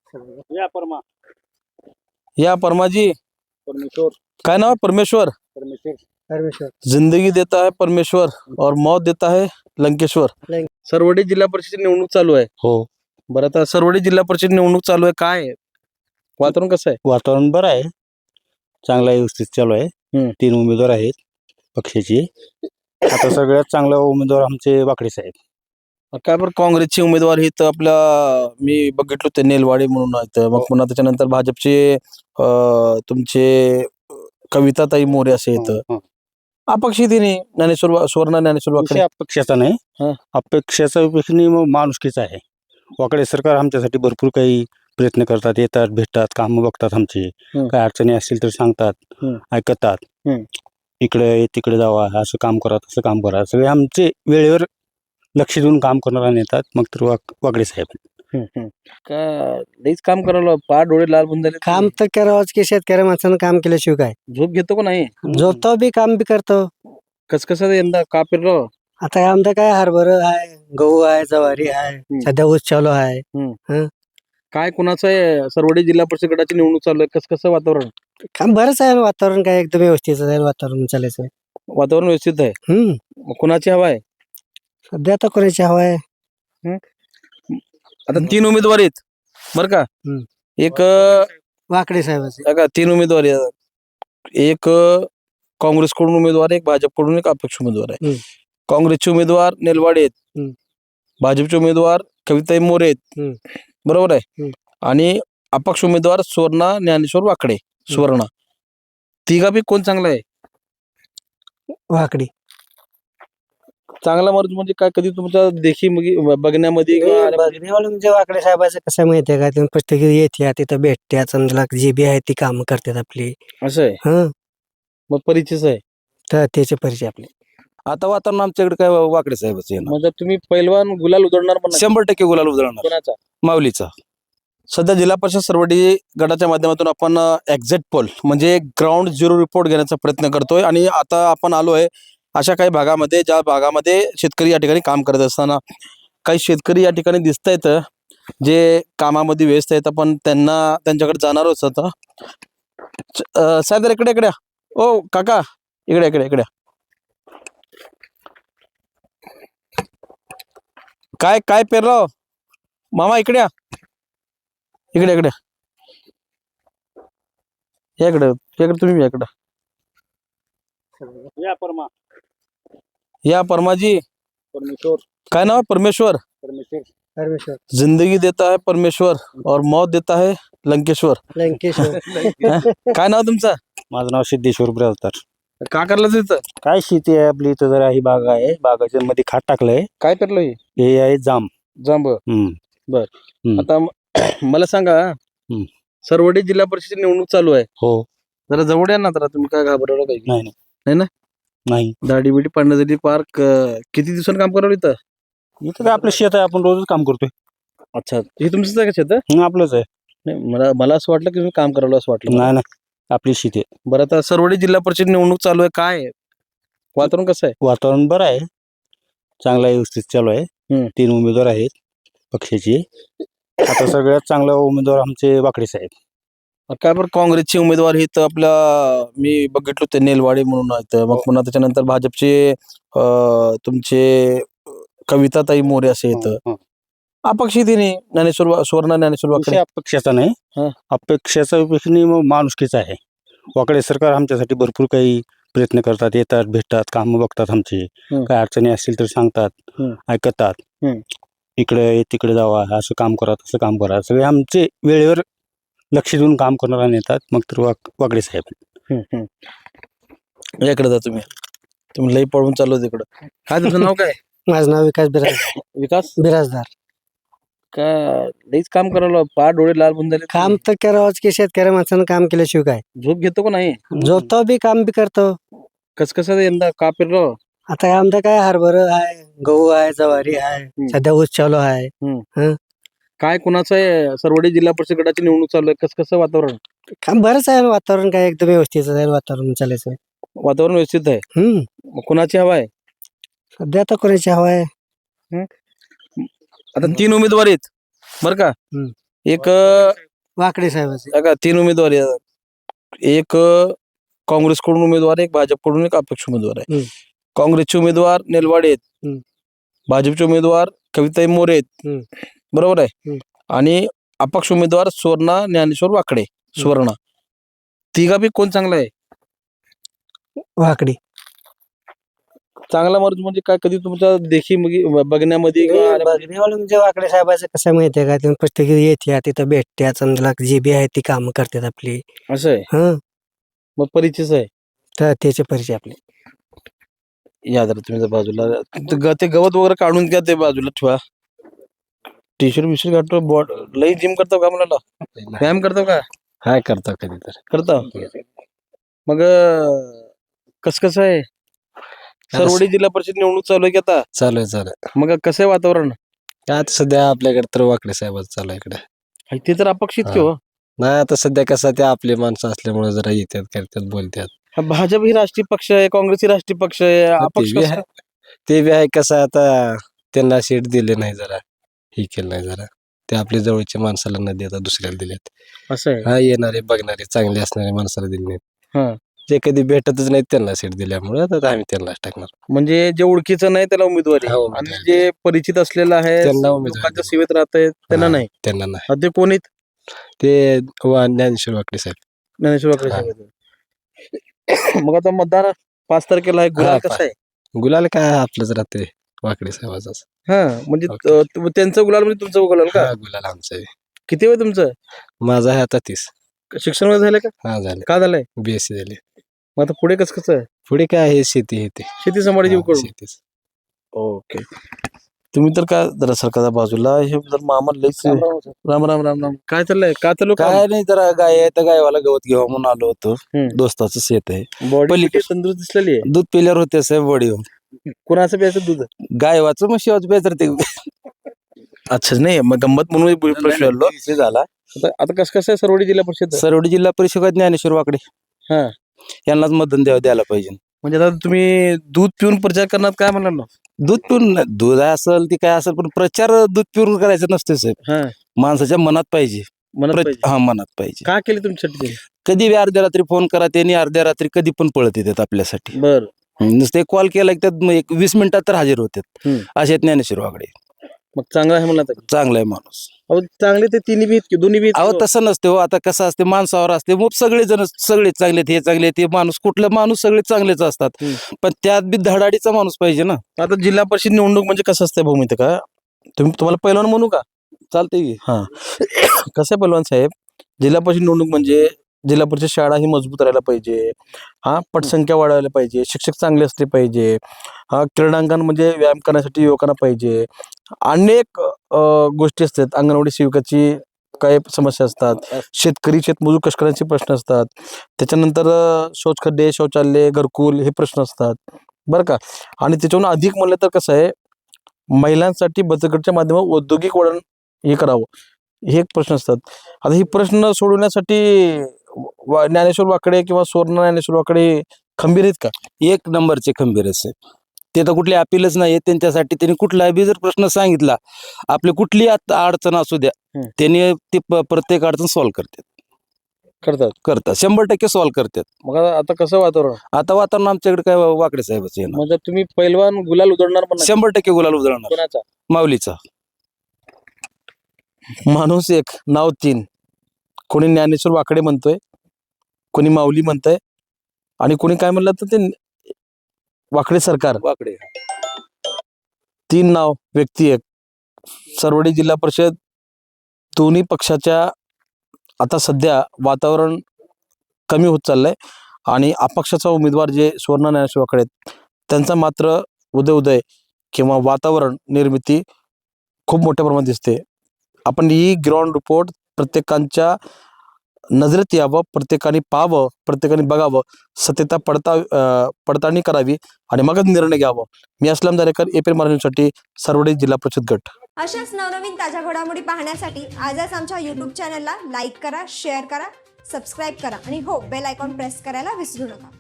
या परमा या परमाजी परमेश्वर काय नाव है? परमेश्वर। परमेश्वर परमेश्वर जिंदगी देता है परमेश्वर और मौत देता है लंकेश्वर। सरवडी जिल्हा परिषद निवडणूक चालू आहे। हो, बरं, आता सरवडी जिल्हा परिषद निवडणूक चालू आहे, काय आहे? वातावरण कसं आहे? वातावरण बरं आहे, चांगला व्यवस्थित चालू आहे। हम्म. 3 उमेदवार आहेत पक्षाचे। आता सगळ्यात चांगला उमेदवार आमचे वाकडे साहेब। काय बरं, काँग्रेसचे उमेदवार आहेत आपल्या, मी बघितलं ते नेलवाडे म्हणून आहेत, मग पुन्हा त्याच्यानंतर भाजपचे तुमचे कविताताई मोरे असे आहेत, अपक्ष तिने ज्ञानेश्वर सुवर्ण ज्ञानेश्वर वाकडे. अपेक्षाचा नाही, हा. अपेक्षाचा माणुसकीचा आहे। वाकडे सरकार आमच्यासाठी भरपूर काही प्रयत्न करतात, येतात, भेटतात, काम बघतात आमचे। काय अडचणी असतील तर सांगतात, ऐकतात। इकडे तिकडे जावा, असं काम करा, तसं काम करा, सगळे आमचे वेळेवर लक्ष देऊन काम करणारा नेतात मग तर वाकडे साहेब। काय लईच काम करायला, पार डोळे लाल होऊन झाले. काम तर करावंच की, शेतकऱ्या माणसानं काम केल्याशिवाय काय? झोप घेतो का नाही? झोपतो बी, काम बी करतो। कसं यंदा का पेरलो? आता आमचं काय हरभर आहे, गहू आहे, ज्वारी आहे, सध्या ऊस चालू आहे। काय कुणाचं आहे? सरवडी जिल्हा परिषद गटाची निवडणूक चालू आहे, कसं वातावरण? काम बरंच आहे, वातावरण काय एकदम व्यवस्थित आहे, वातावरण चालायचं। वातावरण व्यवस्थित आहे। मग कुणाची हवा आहे सध्या आता कोणाची हवा आहे? आता? 3 उमेदवार आहेत बरं का, एक वाकडे साहेबाचे। बघा 3 उमेदवार आहेत, एक काँग्रेसकडून उमेदवार आहे, एक भाजपकडून, एक अपक्ष उमेदवार आहे। काँग्रेसचे उमेदवार नेलवाडे आहेत, भाजपचे उमेदवार कविताई मोरे आहेत, बरोबर आहे, आणि अपक्ष उमेदवार सुवर्णा ज्ञानेश्वर वाकडे, सुवर्णा। तिघापैकी कोण चांगला आहे? वाकडी चांगला माणूस म्हणजे काय, कधी तुमच्या देखी बघण्यामध्ये म्हणजे वाकडे साहेबाचं कसं माहितीये का, तुम्ही प्रत्येक येते तिथं भेटत्या, समजा जी बी आहे ती कामं करतात आपली। असं आहे, हं, मग परिचयच आहे। तर त्याचे परिचय आपले। आता वातावरण आमच्याकडे काय वाकडे साहेबच आहे, म्हणजे तुम्ही पैलवान गुलाल उधळणार पण 100% गुलाल उधळणार कोणाचा? माऊलीचा। सध्या जिल्हा परिषद सरवडी गटाच्या माध्यमातून आपण एक्झिट पोल म्हणजे ग्राउंड झिरो रिपोर्ट घेण्याचा प्रयत्न करतोय, आणि आता आपण आलोय अशा काही भागामध्ये, ज्या भागामध्ये शेतकरी या ठिकाणी काम करत असताना काही शेतकरी या ठिकाणी दिसत आहेत जे कामामध्ये व्यस्त आहेत, आपण त्यांच्याकडे जाणारच आता। साहेब इकडे इकडे, ओ काका इकडे इकडे इकडे, काय काय पेरलो मामा, इकडे इकडे इकडे इकडे इकडे, तुम्ही इकडे या परमा या परमाजी परमेश्वर काय नाव है? परमेश्वर। परमेश्वर परमेश्वर जिंदगी देता है परमेश्वर और मौत देता है लंकेश्वर। लंकेश्वर काय नाव तुमचं? माझं नाव सिद्धेश्वर ब्राजदार। का करलं तिथं? काय शेती आहे आपली इथं, जरा ही बाग आहे, बागाच्या मध्ये खात टाकलंय। काय पेरलं हे आहे जांब। जांब, बर। आता मला सांगा, सरवडी जिल्हा परिषद निवडणूक चालू आहे, हो, जरा जवळ या ना, जरा तुम्ही काय घाबरवलं काही? नाही ना, नाही, दाढी बिडी पाडण्यासाठी पार्क किती दिवसांनी काम करावं इथं? इथं काय आपलं शेत आहे, आपण रोजच काम करतोय। अच्छा, हे तुमचंच आहे का शेत? आपलंच आहे। नाही, मला असं वाटलं की तुम्ही काम करावं असं वाटलं। नाही, आपली शेती आहे। बरं, आता सरवडी जिल्हा परिषद निवडणूक चालू आहे, काय आहे? वातावरण कसं आहे? वातावरण बरं आहे, चांगला व्यवस्थित चालू आहे। 3 उमेदवार आहेत पक्षाचे। आता सगळ्यात चांगला उमेदवार आमचे वाकडे साहेब। काय बरं, काँग्रेसचे उमेदवार आहेत आपल्या, मी बघितलं ते नेलवाडे म्हणून आहेत, मग पुन्हा त्याच्यानंतर भाजपचे तुमचे कविताताई मोरे असे आहेत, अपक्ष तिने ज्ञानेश्वर सुवर्ण ज्ञानेश्वर वाकडे. अपेक्षाचा नाही, अपेक्षाचा माणुसकीचा आहे। वाकडे सरकार आमच्यासाठी भरपूर काही प्रयत्न करतात, येतात, भेटतात, काम बघतात आमचे। काय अडचणी असतील तर सांगतात, ऐकतात। इकडे तिकडे जावा, असं काम करा, तसं काम करा, सगळे आमचे वेळेवर लक्ष देऊन काम करणारा नेतात मग तर वाकडे साहेब। याकडे जा तुम्ही लई पळून चाललो तिकडं। काय तुझं नाव काय? माझं नाव विकास बिराजदार। विकास बिराजदार काय लईच काम करायला, पार डोळे लाल होऊन झाले. काम तर करावंच की, शेतकऱ्या माणसानं काम केल्याशिवाय काय? झोप घेतो का नाही? झोपतो बी, काम बी करतो। कसं यंदा का पेरलो? आता आमचं काय हरभर आहे, गहू आहे, ज्वारी आहे, सध्या ऊस चालू आहे। काय कुणाचं आहे? सरवडी जिल्हा परिषद गटाची निवडणूक चालू आहे, कसं वातावरण? काम बरंच आहे, वातावरण काय एकदम व्यवस्थित आहे, वातावरण चालायचं। वातावरण व्यवस्थित आहे। मग कुणाची हवा आहे? सध्या आता कोणाची हवा आहे? आता 3 उमेदवार आहेत बरं का, एक वाकडे साहेबाचे बघा, 3 उमेदवार आहेत. एक काँग्रेसकडून उमेदवार आहे, एक भाजपकडून, एक अपक्ष उमेदवार आहे. हम्म. काँग्रेसचे उमेदवार नेलवाडे आहेत. हम्म. भाजपचे उमेदवार कविताई मोरे आहेत. हम्म. बरोबर आहे. हम्म. आणि अपक्ष उमेदवार सुवर्णा ज्ञानेश्वर वाकडे. सुवर्णा तिघापैकी कोण चांगला आहे? वाकडी चांगला माणूस म्हणजे काय, कधी तुमच्या देखी बघण्यामध्ये किंवा बघण्यावाले म्हणजे वाकडे साहेबाचं कसं माहितीये का तुम्ही प्रत्येक येते तिथं भेटते समजा जी बी आहे ती कामं करतात आपली. असं आहे. हं मग परिचयच आहे. तर त्याचे परिचय आपले. या जरा तुम्ही जरा बाजूला ते गवत वगैरे काढून घ्या, ते बाजूला ठेवा. टी शर्ट बिशर्ट घालतो. बॉड लई जिम करतो का मुलाला? व्यायाम करतो का? काय करता कधी तर करतो. मग कसं आहे? सरवडी जिल्हा परिषद निवडणूक चालू आहे की आता? चालू आहे. मग कसं आहे वातावरण? आता सध्या आपल्याकडे तर वाकडे साहेबाचं चालू आहे इकडे. ते तर अपक्षित की हो. नाही आता सध्या कसं ते आपले माणसं असल्यामुळे जरा येतात करतात बोलतात. भाजप ही राष्ट्रीय पक्ष आहे, काँग्रेस ही राष्ट्रीय पक्ष आहे, अपक्ष ते बी आहे. ते बी आहे कसं आता त्यांना सीट दिले नाही जरा हे केलं नाही जरा ते आपल्या जवळच्या माणसाला न देता दुसऱ्याला दिलेत. असं आहे. हा येणारे बघणारे चांगले असणारे माणसाला दिले हा. नाहीत. जे कधी भेटतच नाहीत त्यांना सीट दिल्यामुळे आता आम्ही त्यांनाच टाकणार. म्हणजे जे ओळखीचं नाही त्याला उमेदवारी, हा, उमेदवारी. आणि जे परिचित असलेलं आहे, त्यांना उमेदवारी लोकांच्या दिली. सेवेत राहत आहेत त्यांना हा, नाही. त्यांना नाही. आता ते कोण आहेत? ते ज्ञानेश्वर वाकडे साहेब. ज्ञानेश्वर वाकडे हा. साहेब. मग आता मतदान 5 तारखेला आहे. गुलाल हा, कसं आहे? गुलाल काय आपलंच राहते वाकडे साहेबाचाच. हा, म्हणजे ओके. त्यांचं गुलाल म्हणजे तुमचं गुलाल का? हा, गुलाल आमचं आहे. किती वय तुमचं? माझा आहे आता 30. शिक्षण वगैरे झालं का? हा झाले. का झालंय? BSc झाले. मग आता पुढे कसं आहे? पुढे काय आहे शेती हे ते. शेती सांभाळायची हा, करून. शेतीच. ओके. तुम्ही तर काय जरा सरकारच्या बाजूला हे जर मामा लईच राम राम राम राम. काय चाललंय? काय चालू काय नाही, जरा गाय आहे तर गायवाला गवत घेऊ म्हणून आलो होतो. हम्म. दोस्ताचं शेत आहे. बॉडी पलीकडे- तंदुरुस्त दिसलेली आहे. दूध पिल्यावर होते साहेब बॉडी कुणाचं प्यायचं दूध? गायवाचं मग शिवाच प्यायचं ते अच्छा, नाही मग गंमत म्हणून एक प्रश्न आलो. विषय झाला. आता कसं आहे सरवडी जिल्हा परिषद? सरवडी जिल्हा परिषद ज्ञानेश्वर वाकडे हा. यांनाच मतदान द्यायला पाहिजे. म्हणजे आता तुम्ही दूध पिऊन प्रचार करणार काय म्हणाल? दूध पिऊन दूध असेल ती काय असेल पण प्रचार दूध पिऊन करायचं नसते साहेब. हा. माणसाच्या मनात पाहिजे. म्हणत पाहिजे. हा, मनात पाहिजे. काय केली तुमच्यासाठी? कधी बी अर्ध्या रात्री फोन करा, त्यांनी अर्ध्या रात्री कधी पण पळत येतात आपल्यासाठी. बर. नुसते कॉल केला की त्यात एक 20 मिनिटात तर हजर होतात. हम्म. असे ज्ञानेश्वर वाकडे मग चांगला आहे म्हणला तर. चांगला आहे माणूस. अहो चांगले ते तिन्ही बी आहेत की दोन्ही बी आहेत अहो की? तसं नसते हो. आता कसं असते माणसावर असते मग सगळे जण सगळे चांगले हे चांगले ते माणूस कुठला माणूस सगळे चांगलेच असतात. हम्म. पण त्यात बी धडाडीचा माणूस पाहिजे ना. आता जिल्हा परिषद निवडणूक म्हणजे कसं असतं भाऊ माहिती का? तुम्हाला पहिलवान म्हणू का? चालते की. हा. कसं आहे पहिलवान साहेब, जिल्हा परिषद निवडणूक म्हणजे जिल्हा परिषद शाळा ही मजबूत राहायला पाहिजे. हा, पटसंख्या वाढवायला पाहिजे, शिक्षक चांगले असले पाहिजे. हा, क्रीडांगण म्हणजे व्यायाम करण्यासाठी युवकांना पाहिजे. अनेक गोष्टी असतात. अंगणवाडी सेविकाची काही समस्या असतात. शेतकरी शेतमजूर कष्टकऱ्यांचे प्रश्न असतात. त्याच्यानंतर शौचखड्डे, शौचालय, घरकुल हे प्रश्न असतात बरं का. आणि त्याच्याहून अधिक म्हणलं तर कसं आहे, महिलांसाठी बचत गटाच्या माध्यमातून औद्योगिक वळण हे करावं हे एक प्रश्न असतात. आता हे प्रश्न सोडवण्यासाठी ज्ञानेश्वर वाकडे किंवा सुवर्ण ज्ञानेश्वर वाकडे खंबीर आहेत का? 1 नंबरचे खंबीर असे. ते तर कुठली अपीलच नाही. त्यांच्यासाठी त्यांनी कुठलाही बी जर प्रश्न सांगितला, आपली कुठली अडचण असू द्या, हम्म. त्यांनी ती प्रत्येक अडचण सॉल्व्ह करतात 100% सॉल्व्ह करतात. मग आता कसं वातावरण? आता वातावरण आमच्याकडे काय वाकडे साहेबाचं आहे ना. म्हणजे तुम्ही पैलवान गुलाल उधळणार पण नाही? 100% गुलाल उधळणार. कोणाचा? माऊलीचा. माणूस एक नाव 3. कोणी ज्ञानेश्वर वाकडे म्हणतोय, कोणी माऊली म्हणतंय, आणि कोणी काय म्हणलं तर ते वाकडे सरकार. वाकडे 3 नाव व्यक्ती एक. सरवडी जिल्हा परिषद दोन्ही पक्षाच्या आता सध्या वातावरण कमी होत चाललंय, आणि अपक्षाचा उमेदवार जे सुवर्ण ज्ञानेश्वर वाकडे आहेत त्यांचा मात्र उदय किंवा वातावरण निर्मिती खूप मोठ्या प्रमाणात दिसते. आपण ही ग्राउंड रिपोर्ट प्रत्येकांच्या नजरेत यावं, प्रत्येकाने पाहावं, प्रत्येकाने बघावं, सत्यता पडताळणी करावी आणि मगच निर्णय घ्यावा. मी असलम दारेकर, APN मराठीसाठी सरवडी जिल्हा परिषद गट. अशाच नवनवीन ताज्या घडामोडी पाहण्यासाठी आजच आमच्या YouTube चॅनलला लाईक करा, शेअर करा, सबस्क्राईब करा आणि हो बेल आयकॉन प्रेस करायला विसरू नका.